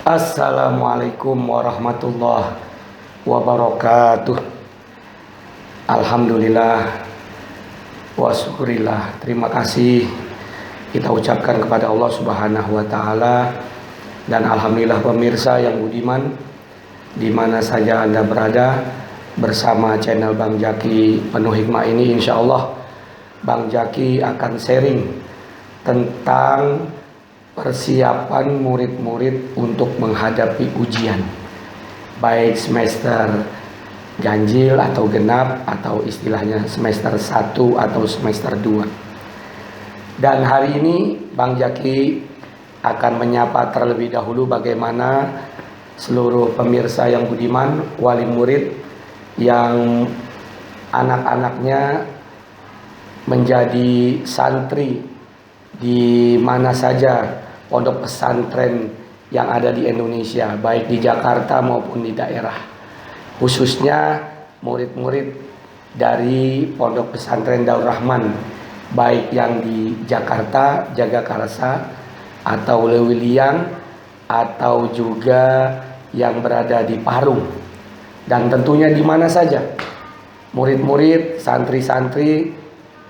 Assalamualaikum warahmatullahi wabarakatuh. Alhamdulillah wa syukurillah. Terima kasih kita ucapkan kepada Allah Subhanahu wa taala, dan alhamdulillah pemirsa yang budiman di mana saja Anda berada bersama channel Bang Jaki Penuh Hikmah ini. Insya Allah Bang Jaki akan sharing tentang persiapan murid-murid untuk menghadapi ujian, baik semester ganjil atau genap, atau istilahnya semester 1 atau semester 2. Dan hari ini Bang Jaki akan menyapa terlebih dahulu bagaimana seluruh pemirsa yang budiman, wali murid yang anak-anaknya menjadi santri di mana saja pondok pesantren yang ada di Indonesia, baik di Jakarta maupun di daerah, khususnya murid-murid dari pondok pesantren Darul Rahman, baik yang di Jakarta, Jagakarsa atau Lewiliang, atau juga yang berada di Parung, dan tentunya di mana saja murid-murid, santri-santri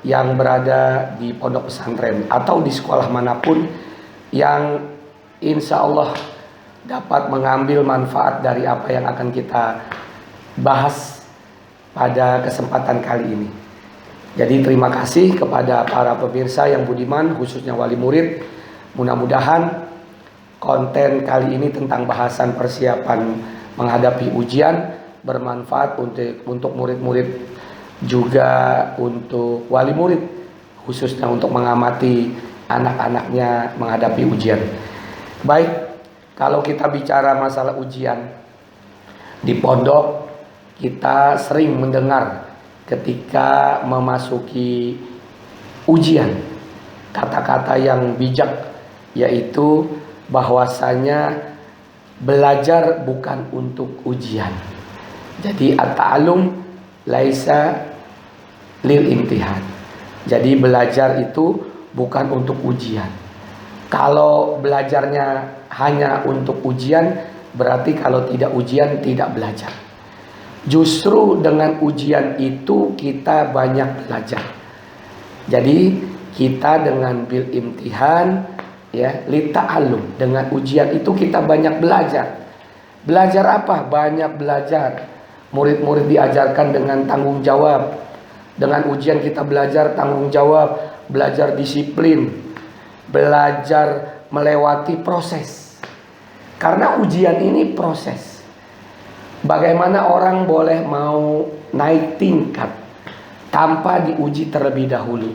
yang berada di pondok pesantren atau di sekolah manapun yang insya Allah dapat mengambil manfaat dari apa yang akan kita bahas pada kesempatan kali ini. Jadi terima kasih kepada para pemirsa yang budiman, khususnya wali murid. Mudah-mudahan konten kali ini tentang bahasan persiapan menghadapi ujian bermanfaat untuk murid-murid, juga untuk wali murid, khususnya untuk mengamati anak-anaknya menghadapi ujian. Baik, kalau kita bicara masalah ujian di pondok, kita sering mendengar ketika memasuki ujian kata-kata yang bijak, yaitu bahwasanya belajar bukan untuk ujian. Jadi at-ta'allum laisa lil imtihan. Jadi belajar itu bukan untuk ujian. Kalau belajarnya hanya untuk ujian, berarti kalau tidak ujian tidak belajar. Justru dengan ujian itu kita banyak belajar. Jadi kita dengan bil imtihan, ya, li ta'allum, dengan ujian itu kita banyak belajar. Belajar apa? Banyak belajar. Murid-murid diajarkan dengan tanggung jawab. Dengan ujian kita belajar tanggung jawab, belajar disiplin, belajar melewati proses. Karena ujian ini proses. Bagaimana orang boleh mau naik tingkat tanpa diuji terlebih dahulu?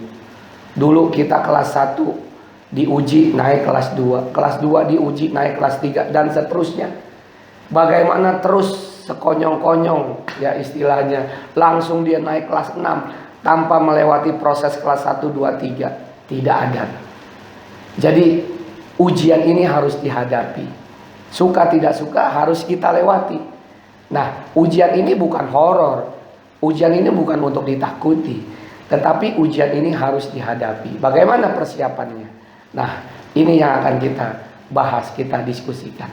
Dulu kita kelas 1 diuji naik kelas 2, kelas 2 diuji naik kelas 3, dan seterusnya. Bagaimana terus sekonyong-konyong, ya istilahnya, langsung dia naik kelas 6 tanpa melewati proses kelas 1, 2, 3. Tidak ada. Jadi ujian ini harus dihadapi. Suka tidak suka harus kita lewati. Nah, ujian ini bukan horor. Ujian ini bukan untuk ditakuti. Tetapi ujian ini harus dihadapi. Bagaimana persiapannya? Nah, ini yang akan kita bahas, kita diskusikan.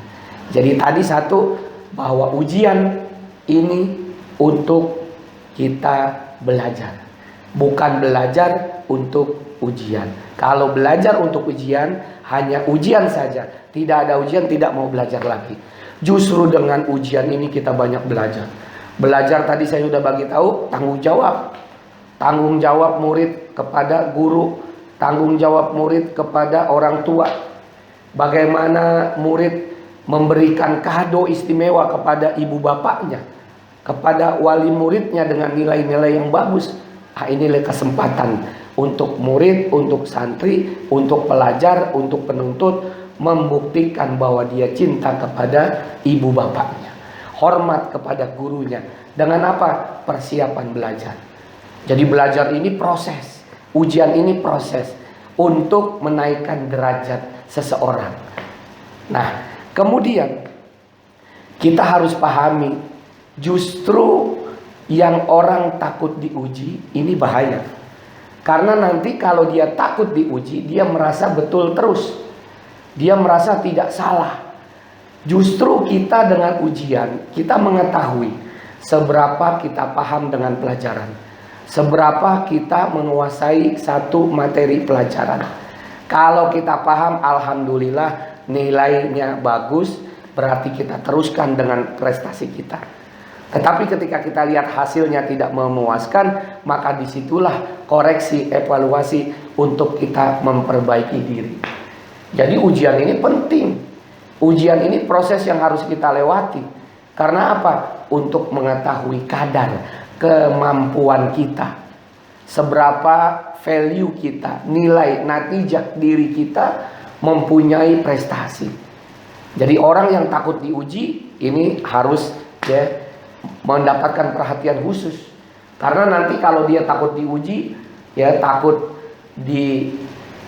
Jadi tadi satu, bahwa ujian ini untuk kita belajar, bukan belajar untuk ujian. Kalau belajar untuk ujian, hanya ujian saja, tidak ada ujian, tidak mau belajar lagi. Justru dengan ujian ini kita banyak belajar. Belajar tadi saya sudah bagi tahu, tanggung jawab. Tanggung jawab murid kepada guru, tanggung jawab murid kepada orang tua. Bagaimana murid memberikan kado istimewa kepada ibu bapaknya, kepada wali muridnya dengan nilai-nilai yang bagus. Nah, inilah kesempatan untuk murid, untuk santri, untuk pelajar, untuk penuntut membuktikan bahwa dia cinta kepada ibu bapaknya, hormat kepada gurunya. Dengan apa? Persiapan belajar. Jadi belajar ini proses, ujian ini proses untuk menaikkan derajat seseorang. Nah, kemudian kita harus pahami, justru yang orang takut diuji ini bahaya. Karena nanti kalau dia takut diuji, dia merasa betul terus. Dia merasa tidak salah. Justru kita dengan ujian, kita mengetahui seberapa kita paham dengan pelajaran, seberapa kita menguasai satu materi pelajaran. Kalau kita paham, alhamdulillah nilainya bagus, berarti kita teruskan dengan prestasi kita. Tetapi ketika kita lihat hasilnya tidak memuaskan, maka disitulah koreksi, evaluasi untuk kita memperbaiki diri. Jadi ujian ini penting. Ujian ini proses yang harus kita lewati. Karena apa? Untuk mengetahui kadar kemampuan kita, seberapa value kita, nilai natijah diri kita mempunyai prestasi. Jadi orang yang takut diuji ini harus mendapatkan perhatian khusus. Karena nanti kalau dia takut diuji, takut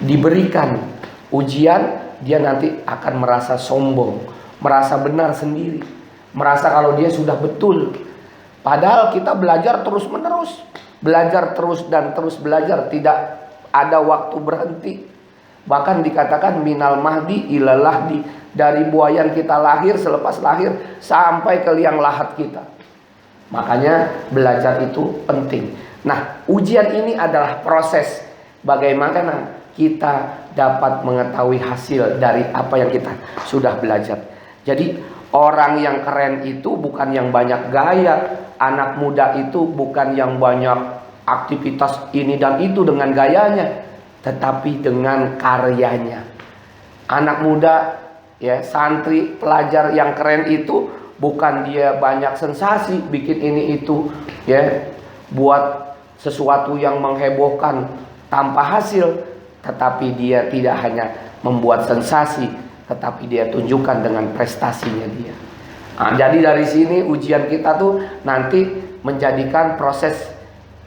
diberikan ujian, dia nanti akan merasa sombong, merasa benar sendiri, merasa kalau dia sudah betul. Padahal kita belajar terus menerus, belajar terus dan terus belajar, tidak ada waktu berhenti. Bahkan dikatakan minal mahdi ilal lahdi, dari buayan kita lahir, selepas lahir sampai ke liang lahat kita. Makanya belajar itu penting. Nah, ujian ini adalah proses bagaimana kita dapat mengetahui hasil dari apa yang kita sudah belajar. Jadi orang yang keren itu bukan yang banyak gaya, anak muda itu bukan yang banyak aktivitas ini dan itu dengan gayanya, tetapi dengan karyanya. Anak muda, santri, pelajar yang keren itu bukan dia banyak sensasi, bikin ini itu, buat sesuatu yang menghebohkan tanpa hasil, tetapi dia tidak hanya membuat sensasi, tetapi dia tunjukkan dengan prestasinya dia. Nah, jadi dari sini ujian kita tuh nanti menjadikan proses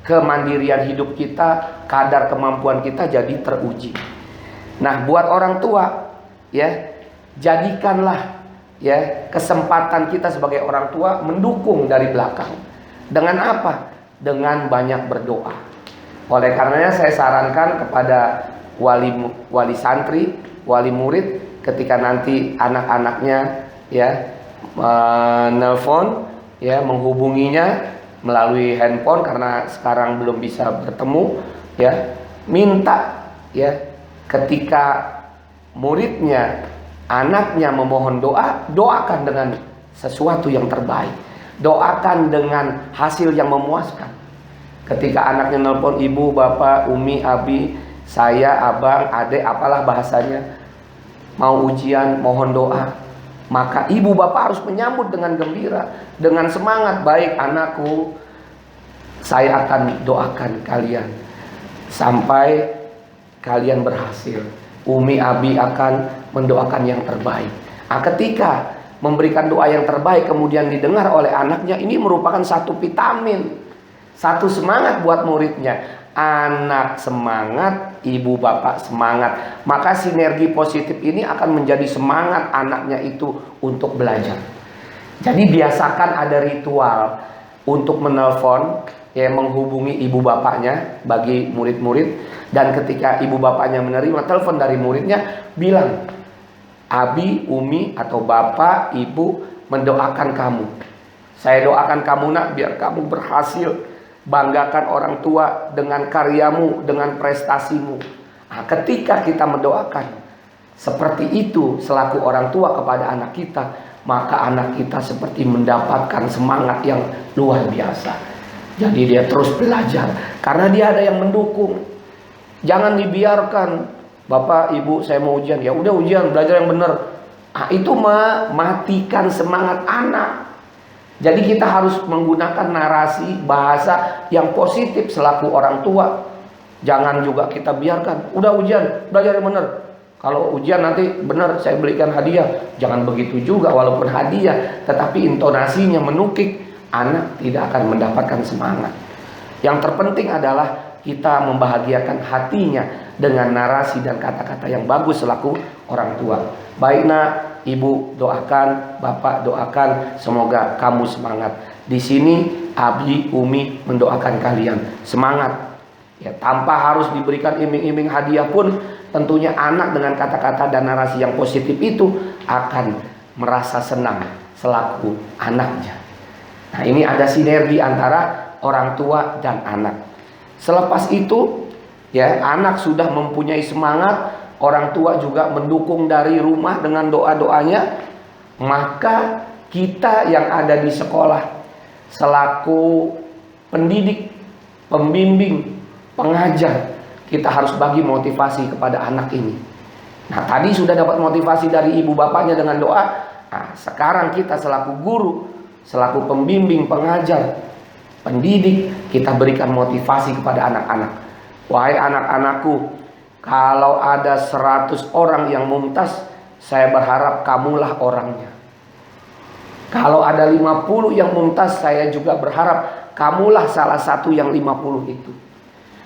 kemandirian hidup kita, kadar kemampuan kita jadi teruji. Nah, buat orang tua, jadikanlah kesempatan kita sebagai orang tua mendukung dari belakang. Dengan apa? Dengan banyak berdoa. Oleh karenanya saya sarankan kepada wali santri, wali murid, ketika nanti anak-anaknya menelpon, menghubunginya melalui handphone karena sekarang belum bisa bertemu, minta ketika muridnya, anaknya memohon doa, doakan dengan sesuatu yang terbaik, doakan dengan hasil yang memuaskan. Ketika anaknya nelpon ibu, bapak, umi, abi, saya, abang, adek, apalah bahasanya, mau ujian, mohon doa, maka ibu bapak harus menyambut dengan gembira, dengan semangat. Baik anakku, saya akan doakan kalian sampai kalian berhasil. Umi, abi akan mendoakan yang terbaik. Nah, ketika memberikan doa yang terbaik kemudian didengar oleh anaknya, ini merupakan satu vitamin, satu semangat buat muridnya. Anak semangat, ibu bapak semangat, maka sinergi positif ini akan menjadi semangat anaknya itu untuk belajar. Jadi biasakan ada ritual untuk menelpon, menghubungi ibu bapaknya bagi murid-murid. Dan ketika ibu bapaknya menerima telepon dari muridnya, bilang, abi, umi, atau bapak, ibu mendoakan kamu. Saya doakan kamu nak, biar kamu berhasil. Banggakan orang tua dengan karyamu, dengan prestasimu. Nah, ketika kita mendoakan seperti itu selaku orang tua kepada anak kita, maka anak kita seperti mendapatkan semangat yang luar biasa. Jadi dia terus belajar karena dia ada yang mendukung. Jangan dibiarkan, bapak, ibu, saya mau ujian, ya udah ujian, belajar yang benar. Nah, itu mematikan semangat anak. Jadi kita harus menggunakan narasi bahasa yang positif selaku orang tua. Jangan juga kita biarkan, udah ujian, belajar yang benar. Kalau ujian nanti benar saya belikan hadiah. Jangan begitu juga, walaupun hadiah, tetapi intonasinya menukik, anak tidak akan mendapatkan semangat. Yang terpenting adalah kita membahagiakan hatinya dengan narasi dan kata-kata yang bagus selaku orang tua. Baik nak, ibu doakan, bapak doakan, semoga kamu semangat. Di sini abi, umi mendoakan kalian semangat. Tanpa harus diberikan iming-iming hadiah pun, tentunya anak dengan kata-kata dan narasi yang positif itu akan merasa senang selaku anaknya. Nah, ini ada sinergi antara orang tua dan anak. Selepas itu, ya, anak sudah mempunyai semangat, orang tua juga mendukung dari rumah dengan doa-doanya, maka kita yang ada di sekolah selaku pendidik, pembimbing, pengajar, kita harus bagi motivasi kepada anak ini. Nah, tadi sudah dapat motivasi dari ibu bapaknya dengan doa. Nah, sekarang kita selaku guru, selaku pembimbing, pengajar, pendidik, kita berikan motivasi kepada anak-anak. Wahai anak-anakku, kalau ada 100 orang yang mumtaz, saya berharap kamulah orangnya. Kalau ada 50 yang mumtaz, saya juga berharap kamulah salah satu yang 50 itu.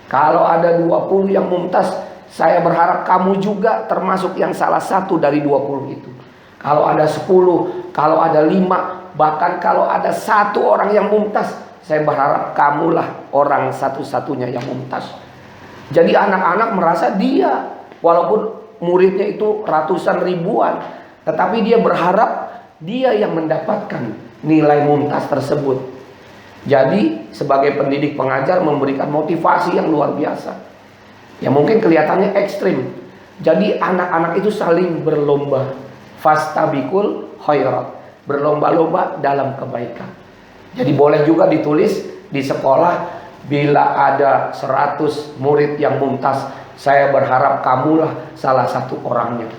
Kalau ada 20 yang mumtaz, saya berharap kamu juga termasuk yang salah satu dari 20 itu. Kalau ada 10, kalau ada 5, bahkan kalau ada 1 orang yang mumtaz, saya berharap kamulah orang satu-satunya yang mumtaz. Jadi anak-anak merasa dia, walaupun muridnya itu ratusan ribuan, tetapi dia berharap dia yang mendapatkan nilai mumtaz tersebut. Jadi sebagai pendidik pengajar memberikan motivasi yang luar biasa. Ya mungkin kelihatannya ekstrim. Jadi anak-anak itu saling berlomba. Fastabikul khairat, berlomba-lomba dalam kebaikan. Jadi boleh juga ditulis di sekolah, bila ada 100 murid yang mumtaz, saya berharap kamulah salah satu orangnya.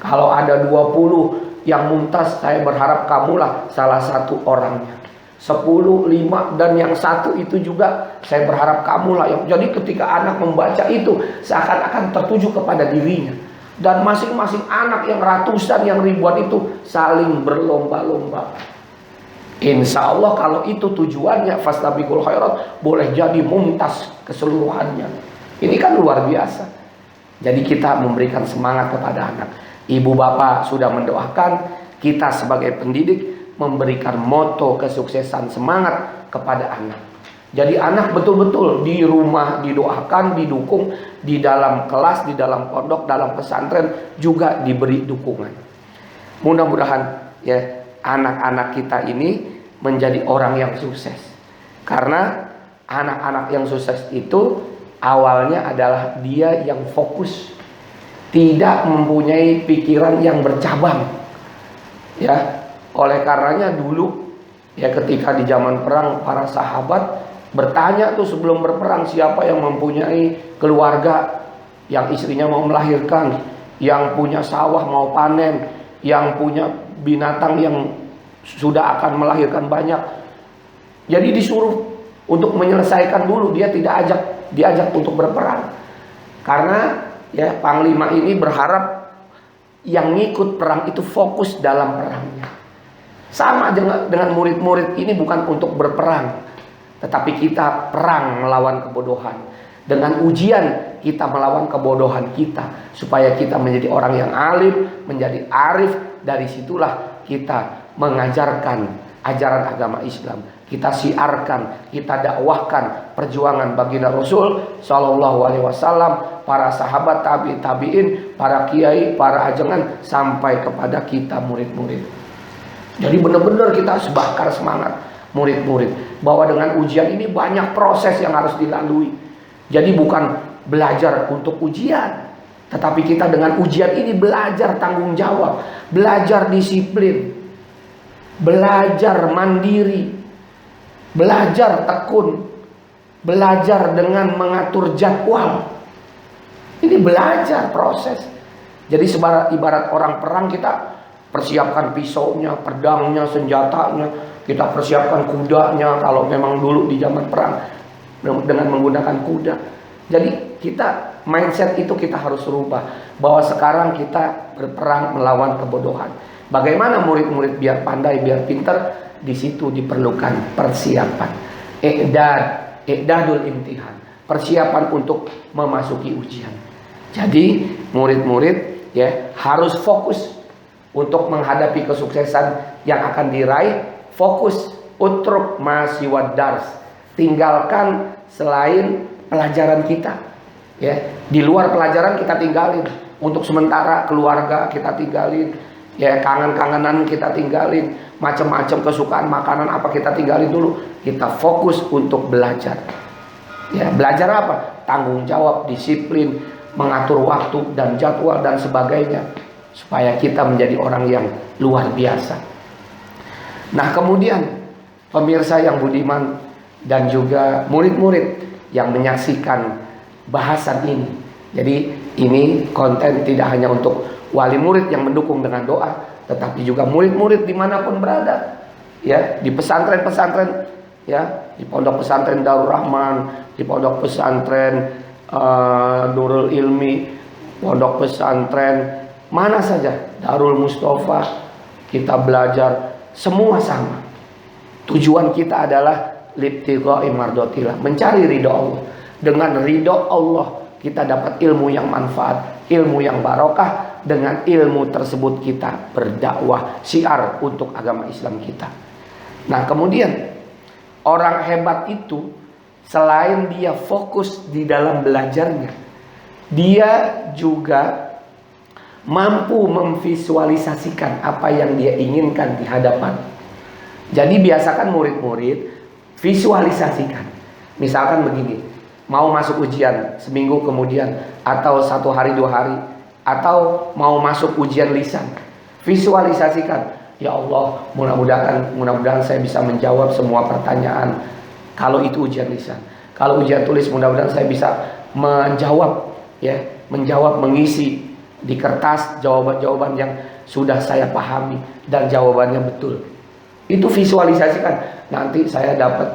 Kalau ada 20 yang mumtaz, saya berharap kamulah salah satu orangnya. 10, 5, dan yang 1 itu juga saya berharap kamulah yang. Jadi ketika anak membaca itu seakan-akan tertuju kepada dirinya. Dan masing-masing anak yang ratusan, yang ribuan itu saling berlomba-lomba. Insya Allah kalau itu tujuannya, fastabiqul khairat, boleh jadi mumtaz keseluruhannya. Ini kan luar biasa. Jadi kita memberikan semangat kepada anak. Ibu bapak sudah mendoakan, kita sebagai pendidik memberikan moto kesuksesan, semangat kepada anak. Jadi anak betul-betul di rumah didoakan, didukung, di dalam kelas, di dalam pondok, dalam pesantren juga diberi dukungan. Mudah-mudahan ya anak-anak kita ini menjadi orang yang sukses. Karena anak-anak yang sukses itu awalnya adalah dia yang fokus, tidak mempunyai pikiran yang bercabang. Ya, oleh karenanya dulu ya ketika di zaman perang para sahabat bertanya tuh sebelum berperang, siapa yang mempunyai keluarga yang istrinya mau melahirkan, yang punya sawah mau panen, yang punya binatang yang sudah akan melahirkan banyak. Jadi disuruh untuk menyelesaikan dulu, dia tidak diajak untuk berperang. Karena ya panglima ini berharap yang ngikut perang itu fokus dalam perangnya. Sama dengan murid-murid ini bukan untuk berperang, tetapi kita perang melawan kebodohan. Dengan ujian kita melawan kebodohan kita, supaya kita menjadi orang yang alim, menjadi arif. Dari situlah kita mengajarkan ajaran agama Islam. Kita siarkan, kita dakwahkan perjuangan baginda Rasul Sallallahu Alaihi Wasallam, para sahabat, tabi'in, para kiai, para ajengan, sampai kepada kita murid-murid. Jadi benar-benar kita bakar semangat murid-murid bahwa dengan ujian ini banyak proses yang harus dilalui. Jadi bukan belajar untuk ujian, tetapi kita dengan ujian ini belajar tanggung jawab, belajar disiplin, belajar mandiri, belajar tekun, belajar dengan mengatur jadwal. Ini belajar proses. Jadi ibarat orang perang, kita persiapkan pisaunya, pedangnya, senjatanya, kita persiapkan kudanya kalau memang dulu di zaman perang dengan menggunakan kuda. Jadi kita mindset itu kita harus rubah, bahwa sekarang kita berperang melawan kebodohan. Bagaimana murid-murid biar pandai, biar pintar? Di situ diperlukan persiapan. I'dadul imtihan, persiapan untuk memasuki ujian. Jadi murid-murid ya harus fokus untuk menghadapi kesuksesan yang akan diraih. Fokus, utruk masiwad dars, tinggalkan selain pelajaran kita. Ya, di luar pelajaran kita tinggalin. Untuk sementara keluarga kita tinggalin, Ya, kangen-kangenan kita tinggalin, macam-macam kesukaan makanan apa kita tinggalin dulu. Kita fokus untuk belajar. Ya, belajar apa? Tanggung jawab, disiplin, mengatur waktu dan jadwal dan sebagainya, supaya kita menjadi orang yang luar biasa. Nah, kemudian pemirsa yang budiman dan juga murid-murid yang menyaksikan bahasan ini. Jadi ini konten tidak hanya untuk wali murid yang mendukung dengan doa, tetapi juga murid-murid dimanapun berada, ya, di pesantren-pesantren, ya, di pondok pesantren Darul Rahman, di pondok pesantren Nurul Ilmi, pondok pesantren mana saja, Darul Mustafa, kita belajar semua sama. Tujuan kita adalah libtigha'i mardatillah, mencari ridho Allah. Dengan ridho Allah kita dapat ilmu yang manfaat, ilmu yang barokah. Dengan ilmu tersebut kita berdakwah, syiar untuk agama Islam kita. Nah, kemudian orang hebat itu selain dia fokus di dalam belajarnya, dia juga mampu memvisualisasikan apa yang dia inginkan di hadapan. Jadi biasakan murid-murid visualisasikan. Misalkan begini, mau masuk ujian seminggu kemudian, atau 1 hari 2 hari, atau mau masuk ujian lisan, visualisasikan, ya Allah, mudah-mudahan saya bisa menjawab semua pertanyaan. Kalau itu ujian lisan, kalau ujian tulis, mudah-mudahan saya bisa menjawab, ya, mengisi di kertas jawaban-jawaban yang sudah saya pahami dan jawabannya betul. Itu visualisasikan. Nanti saya dapat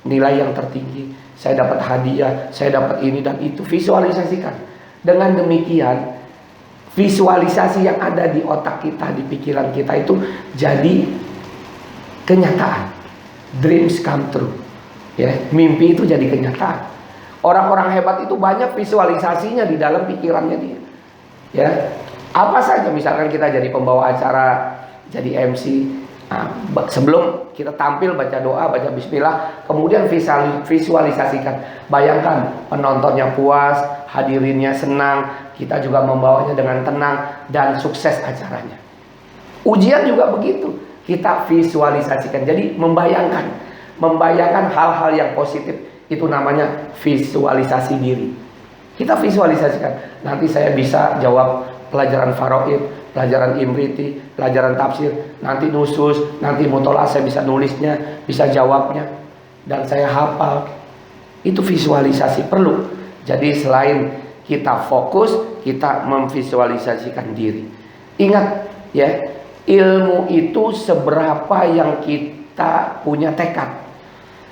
nilai yang tertinggi, saya dapat hadiah, saya dapat ini dan itu. Visualisasikan. Dengan demikian, visualisasi yang ada di otak kita, di pikiran kita itu jadi kenyataan. Dreams come true. Ya, mimpi itu jadi kenyataan. Orang-orang hebat itu banyak visualisasinya di dalam pikirannya dia. Ya, apa saja, misalkan kita jadi pembawa acara, jadi MC. Nah, sebelum kita tampil baca doa, baca bismillah, kemudian visualisasikan. Bayangkan penontonnya puas, hadirinnya senang, kita juga membawanya dengan tenang dan sukses acaranya. Ujian juga begitu, kita visualisasikan. Jadi membayangkan hal-hal yang positif, itu namanya visualisasi diri. Kita visualisasikan, nanti saya bisa jawab pelajaran faraid, pelajaran imriti, pelajaran tafsir, nanti nusus, nanti mutolah, saya bisa nulisnya, bisa jawabnya, dan saya hafal. Itu visualisasi perlu. Jadi selain kita fokus, kita memvisualisasikan diri. Ingat ya, ilmu itu seberapa yang kita punya tekad.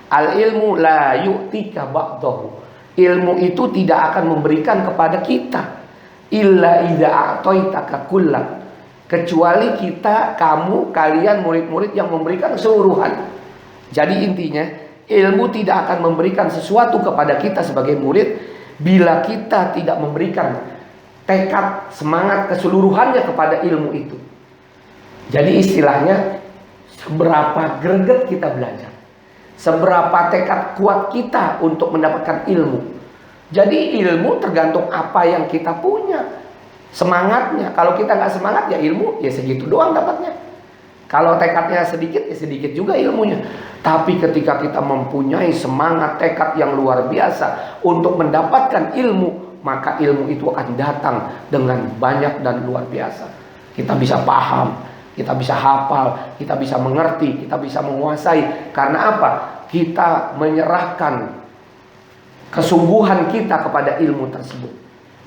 Al ilmu la yu'tika ba'dahu. Ilmu itu tidak akan memberikan kepada kita illa idza a'taitaka kullan, kecuali kalian murid-murid yang memberikan keseluruhan. Jadi intinya, ilmu tidak akan memberikan sesuatu kepada kita sebagai murid bila kita tidak memberikan tekad, semangat keseluruhannya kepada ilmu itu. Jadi istilahnya, seberapa greget kita belajar, seberapa tekad kuat kita untuk mendapatkan ilmu. Jadi ilmu tergantung apa yang kita punya, semangatnya. Kalau kita nggak semangat, ya ilmu ya segitu doang dapatnya. Kalau tekadnya sedikit, ya sedikit juga ilmunya. Tapi ketika kita mempunyai semangat, tekad yang luar biasa untuk mendapatkan ilmu, maka ilmu itu akan datang dengan banyak dan luar biasa. Kita bisa paham, kita bisa hafal, kita bisa mengerti, kita bisa menguasai. Karena apa? Kita menyerahkan kesungguhan kita kepada ilmu tersebut.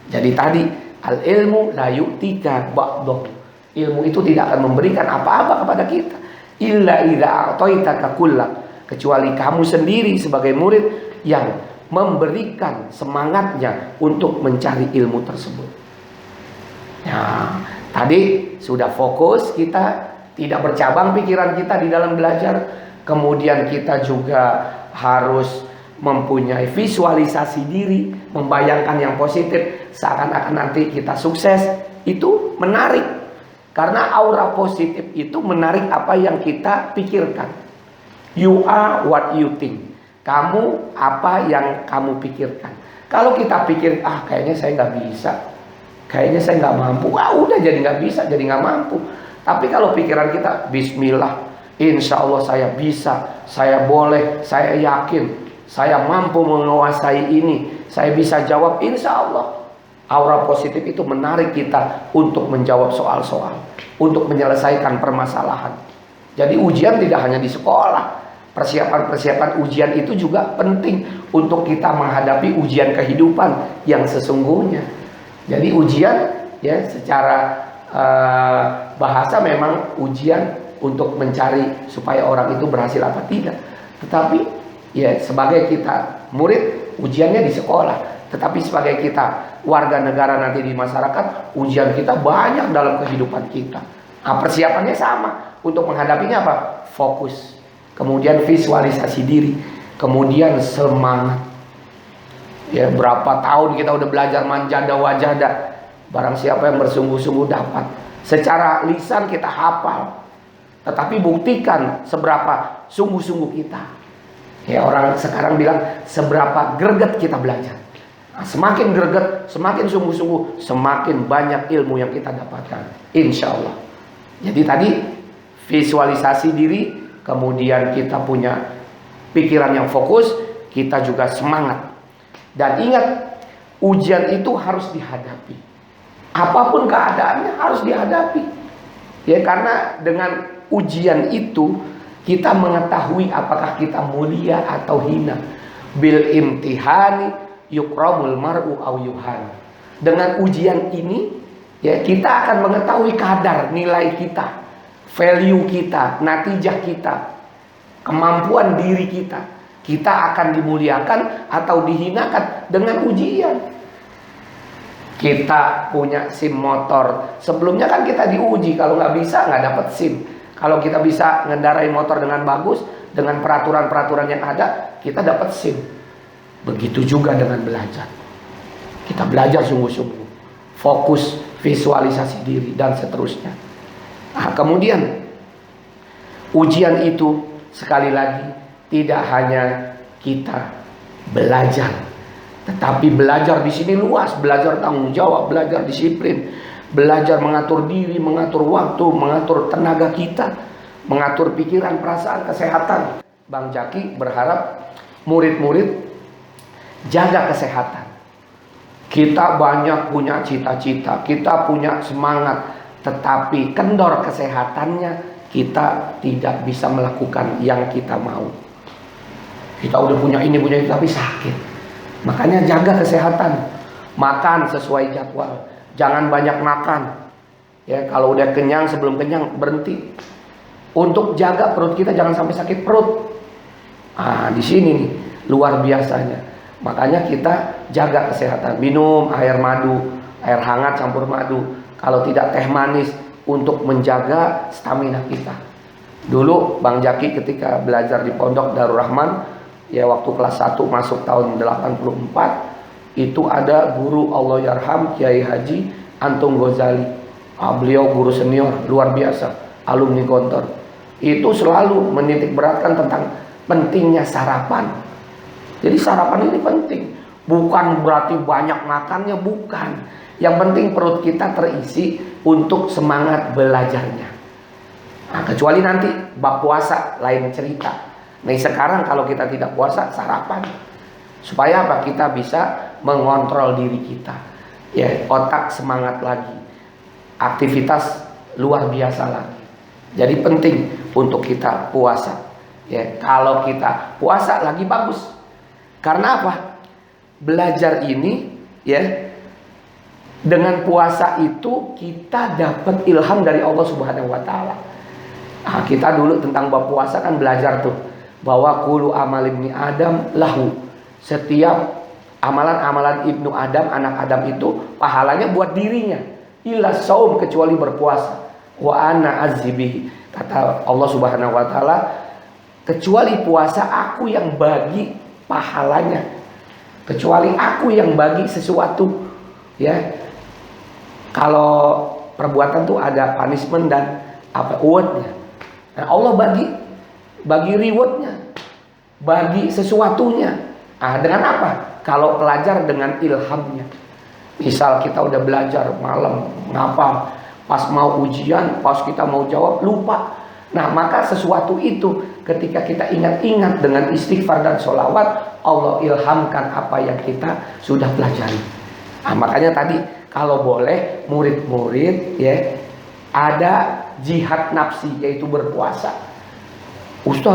Jadi tadi, al ilmu la yu'tika ba'dahu. Ilmu itu tidak akan memberikan apa-apa kepada kita illa idza a'taitaka kullan, kecuali kamu sendiri sebagai murid yang memberikan semangatnya untuk mencari ilmu tersebut. Nah, tadi sudah fokus, kita tidak bercabang pikiran kita di dalam belajar. Kemudian kita juga harus mempunyai visualisasi diri, membayangkan yang positif, seakan-akan nanti kita sukses. Itu menarik, karena aura positif itu menarik apa yang kita pikirkan. You are what you think. Kamu apa yang kamu pikirkan. Kalau kita pikir, kayaknya saya nggak bisa, kayaknya saya nggak mampu, udah jadi nggak bisa, jadi nggak mampu. Tapi kalau pikiran kita, bismillah, insya Allah saya bisa, saya boleh, saya yakin, saya mampu menguasai ini, saya bisa jawab, insya Allah. Aura positif itu menarik kita untuk menjawab soal-soal, untuk menyelesaikan permasalahan. Jadi ujian tidak hanya di sekolah, persiapan-persiapan ujian itu juga penting untuk kita menghadapi ujian kehidupan yang sesungguhnya. Jadi ujian ya secara bahasa memang ujian untuk mencari supaya orang itu berhasil apa tidak. Tetapi ya sebagai kita murid ujiannya di sekolah. Tetapi sebagai kita warga negara nanti di masyarakat, ujian kita banyak dalam kehidupan kita. Nah, persiapannya sama. Untuk menghadapinya apa? Fokus. Kemudian visualisasi diri. Kemudian semangat. Ya, berapa tahun kita udah belajar manjada wajada. Barang siapa yang bersungguh-sungguh dapat. Secara lisan kita hafal. Tetapi buktikan seberapa sungguh-sungguh kita. Ya, orang sekarang bilang seberapa greget kita belajar. Nah, semakin greget, semakin sungguh-sungguh, semakin banyak ilmu yang kita dapatkan, insya Allah. Jadi tadi visualisasi diri, kemudian kita punya pikiran yang fokus, kita juga semangat. Dan ingat, ujian itu harus dihadapi. Apapun keadaannya harus dihadapi. Ya, karena dengan ujian itu kita mengetahui apakah kita mulia atau hina. Bil imtihani yukramul mar'u aw yuhan. Dengan ujian ini ya kita akan mengetahui kadar nilai kita, value kita, natijah kita, kemampuan diri kita. Kita akan dimuliakan atau dihinakan dengan ujian. Kita punya SIM motor, sebelumnya kan kita diuji, kalau nggak bisa nggak dapat SIM. Kalau kita bisa ngendarain motor dengan bagus, dengan peraturan-peraturan yang ada, kita dapat SIM. Begitu juga dengan belajar. Kita belajar sungguh-sungguh, fokus, visualisasi diri, dan seterusnya. Nah, kemudian ujian itu sekali lagi tidak hanya kita belajar, tetapi belajar di sini luas, belajar tanggung jawab, belajar disiplin, belajar mengatur diri, mengatur waktu, mengatur tenaga kita, mengatur pikiran, perasaan, kesehatan. Bang Jaki berharap murid-murid jaga kesehatan. Kita banyak punya cita-cita, kita punya semangat, tetapi kendor kesehatannya, kita tidak bisa melakukan yang kita mau. Kita udah punya ini, punya itu, tapi sakit. Makanya jaga kesehatan. Makan sesuai jadwal. Jangan banyak makan. Ya, kalau udah kenyang, sebelum kenyang berhenti. Untuk jaga perut kita jangan sampai sakit perut. Ah, di sini nih luar biasanya. Makanya kita jaga kesehatan. Minum air madu, air hangat campur madu. Kalau tidak teh manis, untuk menjaga stamina kita. Dulu Bang Jaki ketika belajar di Pondok Darul Rahman, ya waktu kelas 1 masuk tahun 84, itu ada guru Allahyarham Kiai Haji Antung Ghazali. Beliau guru senior luar biasa, alumni Gontor. Itu selalu menitik beratkan tentang pentingnya sarapan. Jadi sarapan ini penting. Bukan berarti banyak makannya, bukan. Yang penting perut kita terisi untuk semangat belajarnya. Nah, kecuali nanti bab puasa lain cerita. Nah, sekarang kalau kita tidak puasa, sarapan. Supaya apa? Kita bisa mengontrol diri kita. Ya, otak semangat lagi. Aktivitas luar biasa lagi. Jadi penting untuk kita puasa. Ya, kalau kita puasa lagi bagus. Karena apa? Belajar ini ya, dengan puasa itu kita dapat ilham dari Allah Subhanahu wa taala. Nah, kita dulu tentang bab puasa kan belajar tuh bahwa kullu amal ibni Adam lahu. Setiap amalan-amalan ibnu Adam, anak Adam itu pahalanya buat dirinya. Illa saum, kecuali berpuasa. Wa ana azibihi. Kata Allah Subhanahu wa taala, kecuali puasa aku yang bagi pahalanya, kecuali aku yang bagi sesuatu. Ya, kalau perbuatan tuh ada punishment dan apa rewardnya. Nah, Allah bagi rewardnya, bagi sesuatunya. Ah, dengan apa? Kalau pelajar dengan ilhamnya. Misal kita udah belajar malam ngapal, Pas mau ujian, pas kita mau jawab, lupa. Nah, maka sesuatu itu ketika kita ingat-ingat dengan istighfar dan sholawat, Allah ilhamkan apa yang kita sudah pelajari. Nah, makanya tadi kalau boleh murid-murid ya ada jihad nafsi, yaitu berpuasa. Ustaz,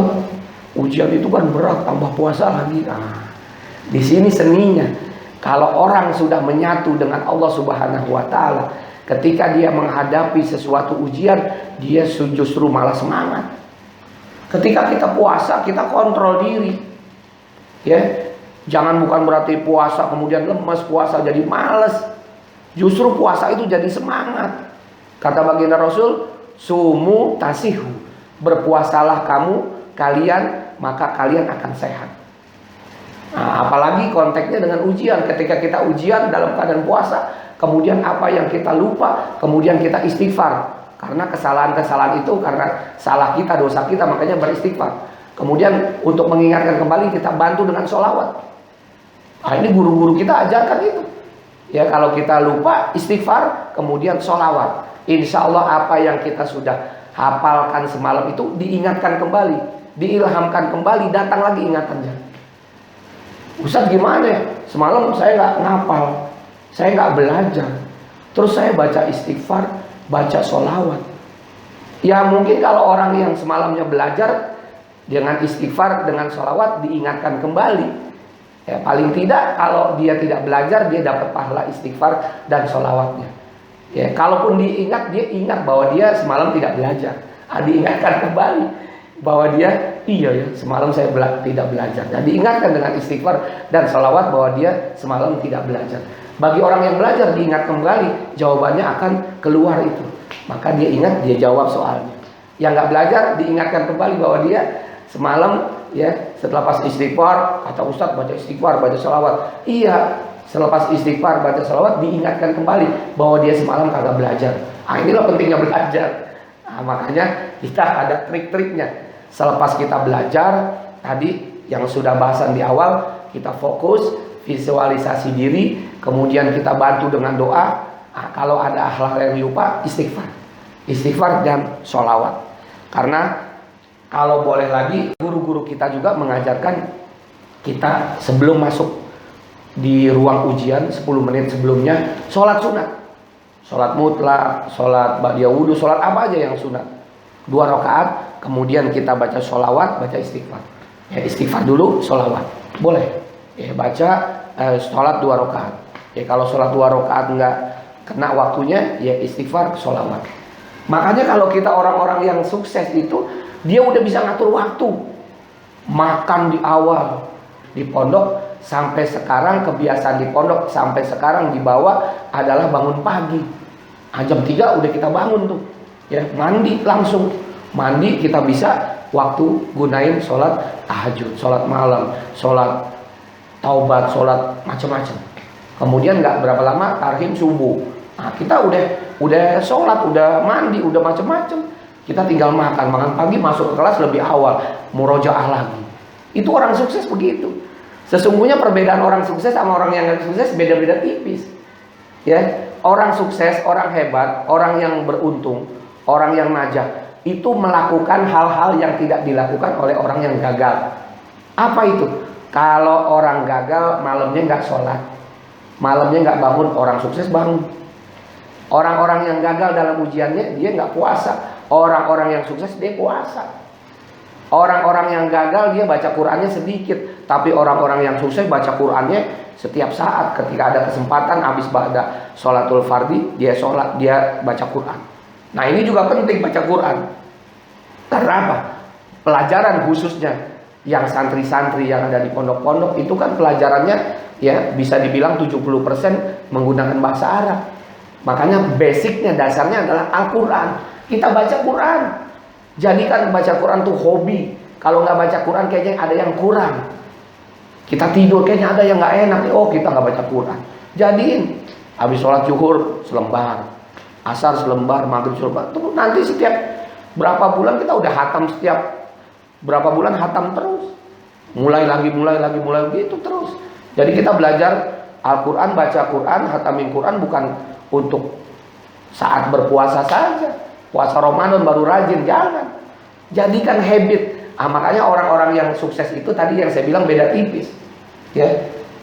ujian itu kan berat, tambah puasa lagi. Nah, di sini seninya. Kalau orang sudah menyatu dengan Allah Subhanahu wa taala, ketika dia menghadapi sesuatu ujian, dia justru malah semangat. Ketika kita puasa, kita kontrol diri. Ya, jangan bukan berarti puasa kemudian lemas, puasa jadi malas. Justru puasa itu jadi semangat. Kata baginda Rasul, sumu tasihu, berpuasalah kalian, maka kalian akan sehat. Nah, apalagi konteksnya dengan ujian. Ketika kita ujian dalam keadaan puasa, kemudian apa yang kita lupa, kemudian kita istighfar. Karena kesalahan-kesalahan itu karena salah kita, dosa kita, makanya beristighfar. Kemudian untuk mengingatkan kembali, kita bantu dengan sholawat. Nah, ini guru-guru kita ajarkan itu. Ya, kalau kita lupa, istighfar, kemudian sholawat. Insya Allah apa yang kita sudah hafalkan semalam itu diingatkan kembali, diilhamkan kembali, datang lagi ingatannya. Ustaz gimana ya? Semalam saya nggak ngapal, saya nggak belajar. Terus saya baca istighfar, baca sholawat. Ya mungkin kalau orang yang semalamnya belajar dengan istighfar, dengan sholawat diingatkan kembali. Ya paling tidak kalau dia tidak belajar, dia dapat pahala istighfar dan sholawatnya. Ya kalaupun diingat, dia ingat bahwa dia semalam tidak belajar. Diingatkan kembali bahwa dia iya ya semalam saya tidak belajar. Dan diingatkan dengan istighfar dan sholawat bahwa dia semalam tidak belajar. Bagi orang yang belajar diingat kembali, jawabannya akan keluar itu. Maka dia ingat, dia jawab soalnya. Yang nggak belajar diingatkan kembali bahwa dia semalam ya setelah pas istighfar, kata Ustaz baca istighfar, baca sholawat. Iya, selepas istighfar baca sholawat diingatkan kembali bahwa dia semalam kagak belajar. Nah, inilah pentingnya belajar. Nah, makanya kita ada trik-triknya. Selepas kita belajar tadi yang sudah bahasan di awal, kita fokus, visualisasi diri, kemudian kita bantu dengan doa. Nah, kalau ada hal yang lupa, istighfar dan sholawat. Karena kalau boleh lagi, guru-guru kita juga mengajarkan kita sebelum masuk di ruang ujian 10 menit sebelumnya sholat sunat, sholat mutlak, sholat ba'da wudu, sholat apa aja yang sunat 2 rakaat, kemudian kita baca sholawat, baca istighfar. Ya, istighfar dulu, sholawat boleh. Ya, baca sholat 2 rakaat. Ya, kalau sholat 2 rakaat nggak kena waktunya, ya istighfar, sholawat. Makanya kalau kita orang-orang yang sukses itu, dia udah bisa ngatur waktu. Makan di awal di pondok, sampai sekarang kebiasaan di pondok sampai sekarang dibawa adalah bangun pagi. Jam 3 udah kita bangun tuh. Ya, mandi langsung. Mandi kita bisa waktu gunain sholat tahajud, sholat malam, sholat taubat, sholat macam-macam. Kemudian nggak berapa lama tarhim subuh. Nah, kita udah sholat, udah mandi, udah macam-macam. Kita tinggal makan pagi, masuk ke kelas lebih awal, murojaah lagi. Itu orang sukses begitu. Sesungguhnya perbedaan orang sukses sama orang yang nggak sukses beda-beda tipis. Ya, orang sukses, orang hebat, orang yang beruntung, orang yang najah itu melakukan hal-hal yang tidak dilakukan oleh orang yang gagal. Apa itu? Kalau orang gagal malamnya nggak sholat, malamnya nggak bangun, orang sukses bangun. Orang-orang yang gagal dalam ujiannya dia nggak puasa. Orang-orang yang sukses dia puasa. Orang-orang yang gagal dia baca Qur'annya sedikit, tapi orang-orang yang sukses baca Qur'annya setiap saat. Ketika ada kesempatan habis ba'da sholatul fardhi, dia sholat, dia baca Qur'an. Nah, ini juga penting baca Qur'an. Karena apa? Pelajaran khususnya yang santri-santri yang ada di pondok-pondok itu kan pelajarannya ya bisa dibilang 70% menggunakan bahasa Arab. Makanya basicnya, dasarnya adalah Al-Quran. Kita baca Quran. Jadikan baca Quran tuh hobi. Kalau nggak baca Quran kayaknya ada yang kurang. Kita tidur kayaknya ada yang nggak enak. Oh, kita nggak baca Quran. Jadiin. Habis sholat zuhur selembar, asar selembar, maghrib selembar. Terus nanti setiap berapa bulan kita udah hatam, setiap berapa bulan hatam terus. Mulai lagi gitu terus. Jadi kita belajar Al-Quran, baca Quran, hatamin Quran bukan untuk saat berpuasa saja. Puasa Ramadan baru rajin, jangan. Jadikan habit. Makanya orang-orang yang sukses itu tadi yang saya bilang beda tipis. Ya,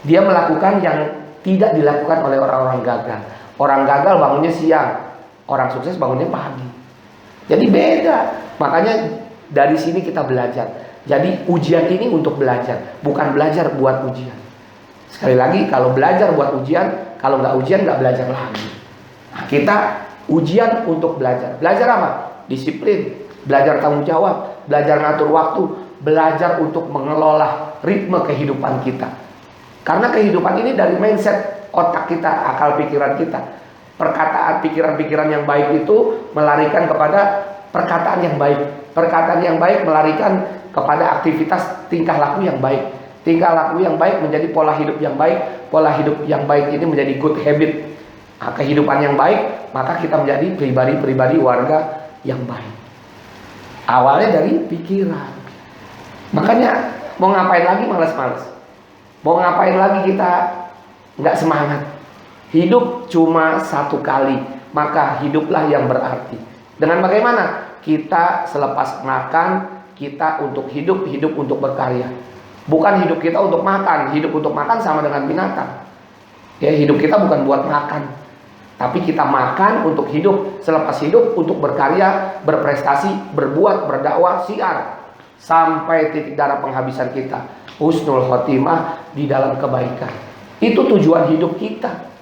dia melakukan yang tidak dilakukan oleh orang-orang gagal. Orang gagal bangunnya siang, orang sukses bangunnya pagi. Jadi beda. Makanya dari sini kita belajar. Jadi ujian ini untuk belajar, bukan belajar buat ujian. Sekali lagi, kalau belajar buat ujian, kalau nggak ujian nggak belajar lagi. Nah, kita ujian untuk belajar. Belajar apa? Disiplin, belajar tanggung jawab, belajar ngatur waktu, belajar untuk mengelola ritme kehidupan kita. Karena kehidupan ini dari mindset otak kita, akal pikiran kita. Perkataan pikiran-pikiran yang baik itu melarikan kepada perkataan yang baik. Perkataan yang baik melarikan kepada aktivitas tingkah laku yang baik. Tingkah laku yang baik menjadi pola hidup yang baik. Pola hidup yang baik ini menjadi good habit. Nah, kehidupan yang baik, maka kita menjadi pribadi-pribadi warga yang baik. Awalnya dari pikiran. Makanya mau ngapain lagi malas-malas. Mau ngapain lagi kita nggak semangat. Hidup cuma satu kali, maka hiduplah yang berarti. Dengan bagaimana? Kita selepas makan, kita untuk hidup, hidup untuk berkarya. Bukan hidup kita untuk makan. Hidup untuk makan sama dengan binatang. Ya, hidup kita bukan buat makan, tapi kita makan untuk hidup. Selepas hidup untuk berkarya, berprestasi, berbuat, berdakwah, siar sampai titik darah penghabisan kita. Husnul khotimah di dalam kebaikan. Itu tujuan hidup kita.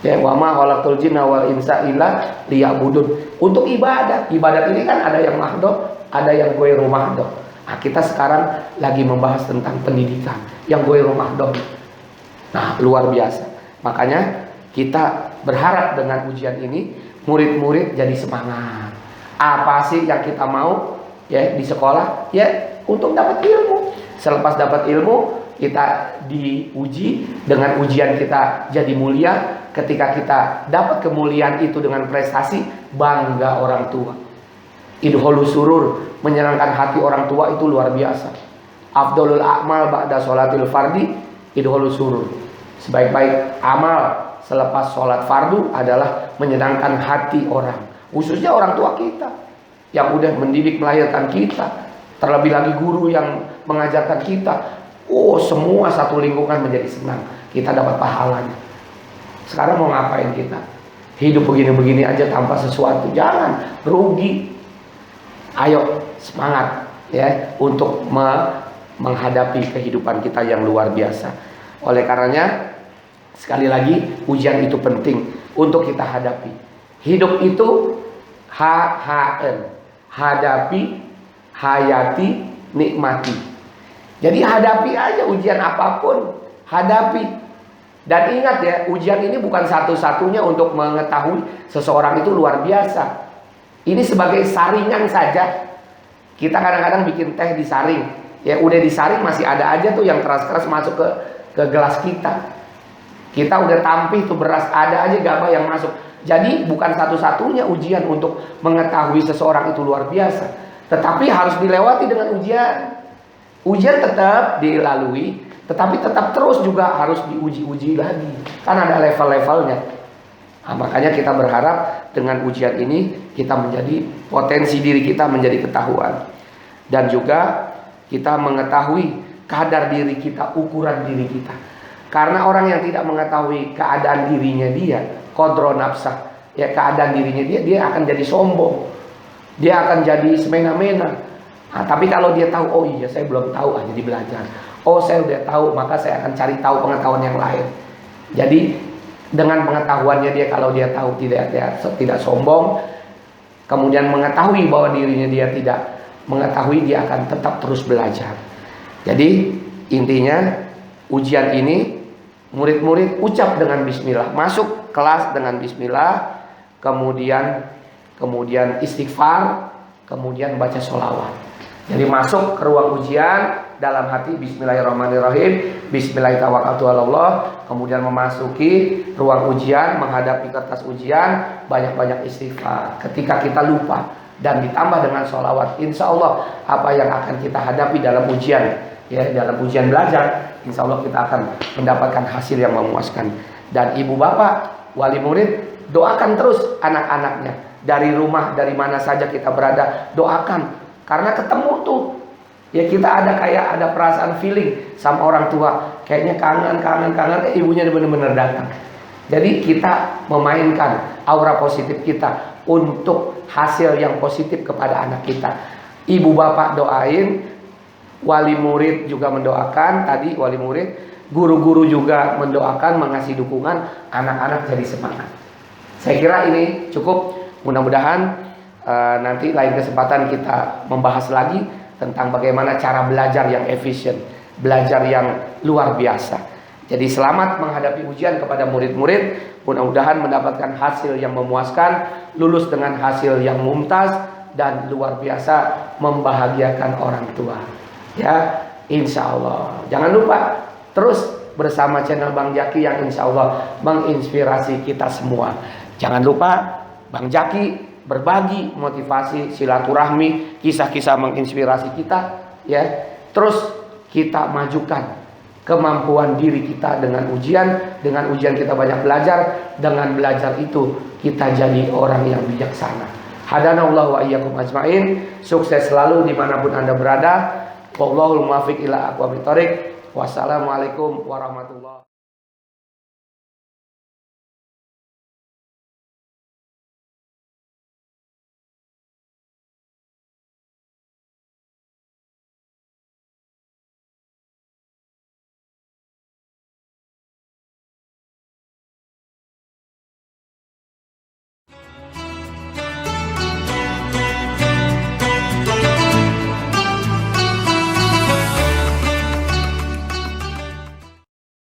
Ya, wa ma khalaqtul jinna wal insa illa liya'budun. Untuk ibadat. Ibadat ini kan ada yang mahdoh, ada yang ghairu mahdoh. Nah, kita sekarang lagi membahas tentang pendidikan yang ghairu mahdoh. Nah, luar biasa. Makanya kita berharap dengan ujian ini murid-murid jadi semangat. Apa sih yang kita mau ya di sekolah? Ya, untuk dapat ilmu. Selepas dapat ilmu, kita diuji. Dengan ujian kita jadi mulia. Ketika kita dapat kemuliaan itu dengan prestasi, bangga orang tua. Idholu surur, menyenangkan hati orang tua itu luar biasa. Afdolul a'mal ba'da sholatil fardi idholu surur. Sebaik-baik amal selepas sholat fardu adalah menyenangkan hati orang, khususnya orang tua kita yang udah mendidik melahirkan kita. Terlebih lagi guru yang mengajarkan kita. Oh, semua satu lingkungan menjadi senang. Kita dapat pahalanya. Sekarang mau ngapain kita? Hidup begini-begini aja tanpa sesuatu, jangan, rugi. Ayo semangat ya untuk menghadapi kehidupan kita yang luar biasa. Oleh karenanya sekali lagi ujian itu penting untuk kita hadapi. Hidup itu HHN, hadapi, hayati, nikmati. Jadi hadapi aja ujian apapun, hadapi. Dan ingat ya, ujian ini bukan satu-satunya untuk mengetahui seseorang itu luar biasa. Ini sebagai saringan saja. Kita kadang-kadang bikin teh disaring. Ya udah disaring masih ada aja tuh yang keras-keras masuk ke gelas kita. Kita udah tampih tuh beras, ada aja gabah yang masuk. Jadi bukan satu-satunya ujian untuk mengetahui seseorang itu luar biasa. Tetapi harus dilewati dengan ujian. Ujian tetap dilalui, tetapi tetap terus juga harus diuji-uji lagi. Kan ada level-levelnya. Nah, makanya kita berharap dengan ujian ini kita menjadi potensi diri kita menjadi ketahuan. Dan juga kita mengetahui kadar diri kita, ukuran diri kita. Karena orang yang tidak mengetahui keadaan dirinya dia, qadra nafsah, ya keadaan dirinya dia akan jadi sombong. Dia akan jadi semena-mena. Nah, tapi kalau dia tahu, oh iya saya belum tahu, jadi belajar. Oh saya udah tahu, maka saya akan cari tahu pengetahuan yang lain. Jadi dengan pengetahuannya dia, kalau dia tahu tidak sombong, kemudian mengetahui bahwa dirinya dia tidak mengetahui, dia akan tetap terus belajar. Jadi intinya ujian ini murid-murid ucap dengan bismillah, masuk kelas dengan bismillah, kemudian istighfar, kemudian baca sholawat. Jadi masuk ke ruang ujian dalam hati bismillahirrahmanirrahim, bismillahirrahmanirrahim, kemudian memasuki ruang ujian, menghadapi kertas ujian, banyak-banyak istighfar. Ketika kita lupa dan ditambah dengan sholawat, insya Allah apa yang akan kita hadapi dalam ujian, ya dalam ujian belajar, insya Allah kita akan mendapatkan hasil yang memuaskan. Dan ibu bapak, wali murid, doakan terus anak-anaknya. Dari rumah, dari mana saja kita berada, doakan. Karena ketemu tuh, ya kita ada perasaan feeling sama orang tua. Kayaknya kangen, ibunya benar-benar datang. Jadi kita memainkan aura positif kita untuk hasil yang positif kepada anak kita. Ibu bapak doain, wali murid juga mendoakan, tadi wali murid, guru-guru juga mendoakan, mengasih dukungan, anak-anak jadi semangat. Saya kira ini cukup. Mudah-mudahan nanti lain kesempatan kita membahas lagi tentang bagaimana cara belajar yang efisien, belajar yang luar biasa. Jadi selamat menghadapi ujian kepada murid-murid. Mudah-mudahan mendapatkan hasil yang memuaskan, lulus dengan hasil yang mumtaz, dan luar biasa membahagiakan orang tua. Ya, insya Allah. Jangan lupa terus bersama channel Bang Jaki yang insya Allah menginspirasi kita semua. Jangan lupa Bang Jaki berbagi motivasi, silaturahmi, kisah-kisah menginspirasi kita, ya. Terus kita majukan kemampuan diri kita dengan ujian kita banyak belajar, dengan belajar itu kita jadi orang yang bijaksana. Hadanallahu wa iyyakum ajmain. Sukses selalu dimanapun Anda berada. Wallahul muwaffiq ila aqwamit thoriq. Wassalamualaikum warahmatullahi wabarakatuh.